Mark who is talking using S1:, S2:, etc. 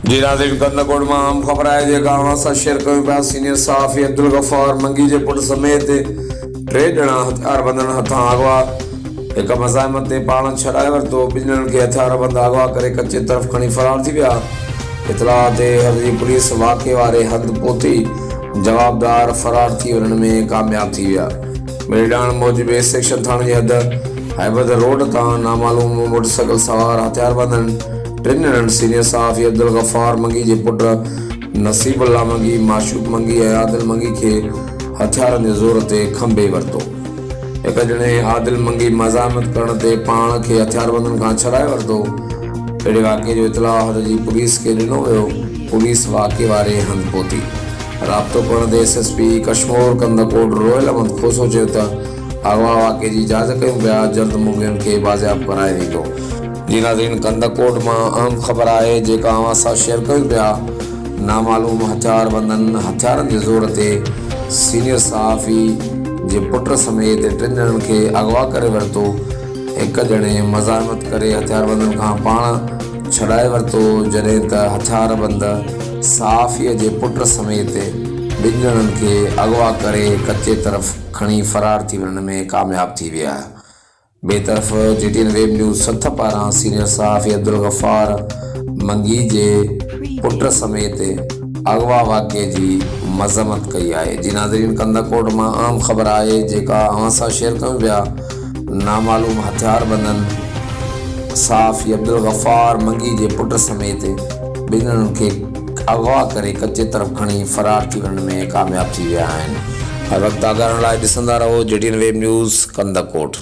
S1: जी नाज़रीन, कंदकोट में आम ख़बर आहे जेका अवां सां शेयर कयूं पिया। सीनियर सहाफ़ी अब्दुल गफ़ार मंगी जे पुट समेत टे ॼणा हथियारबंदनि हथां अगवा हिक मज़ाहिमत ते पाण छॾाए वरितो। ॿिनि ॼणनि खे हथियारबंद अगवा करे कचे तरफ़ खणी फरार थी विया। इतलाह ते हरदी पुलिस वाक़े वारे हंधि पहुती जवाबदार फरार थी वञण में कामयाब थी विया। मिली ॼाण मूजिबि ए सेक्शन थाणे जी हद हैबत रोड तां नामालूम मोटरसाइकिल सवार हथियारबंदनि टिनि ॼणनि सीनियर सहाफ़ी अब्दुल गफ़ार मंगी जे पुट नसीबुल्ला मंगी, माशूक मंगी ऐं आदिल मंगी खे हथियारनि जे ज़ोर ते खंभे वरितो। हिक ॼणे आदिल मंगी मज़ाहिमत करण ते पाण खे हथियारबंदनि खां छॾाए वरितो। अहिड़े वाक़े जो इतलाह हरदी पुलिस खे ॾिनो वियो। पुलिस वाक़े वारे हंधि पहुती। राब्तो करण ते SSP कश्मीर कंदकोट रोयल अहमद खोसो चयो त अगवा वाक़े जी जांच कयूं पिया, जल्द मुलज़िमनि खे बाज़ियाब कराए ॾींदो। जी नाज़रीन, कंदकोट मां अहम ख़बर आहे जेका अवां सां शेयर कयूं पिया। नामालूम हथियारबंदनि हथियारनि जे ज़ोर ते सीनियर सहाफ़ी जे पुट समेत टिनि ॼणनि खे अगवा करे वरितो। हिक ॼणे मज़ाहिमत करे हथियारबंदनि खां पाण छॾाए वरितो, जॾहिं त हथियारबंद सहाफ़ीअ जे पुट समेत ॿिनि ॼणनि खे अगवा करे कचे तरफ़ खणी फरार थी वञण में कामयाब थी विया। ॿिए तरफ़ GTN वेब न्यूज़ सथ पारां सीनियर सहाफ़ी अब्दुल गफ़ार मंगी जे पुट समेत अगवा वाक़े जी मज़म्मत कई आहे। जी नाज़रीन, कंदकोट मां अहम ख़बर आहे जेका अवां सां शेयर कयूं पिया। नामालूम हथियारबंदनि सहाफ़ी अब्दुल गफ़ार मंगी जे पुट समेत ॿिनि ॼणनि खे अगवा करे कचे तरफ़ खणी फरार थी वञण में कामयाब थी विया आहिनि। हर वक़्तु आगाहण लाइ ॾिसंदा रहो GTN वेब न्यूज़ कंदकोट।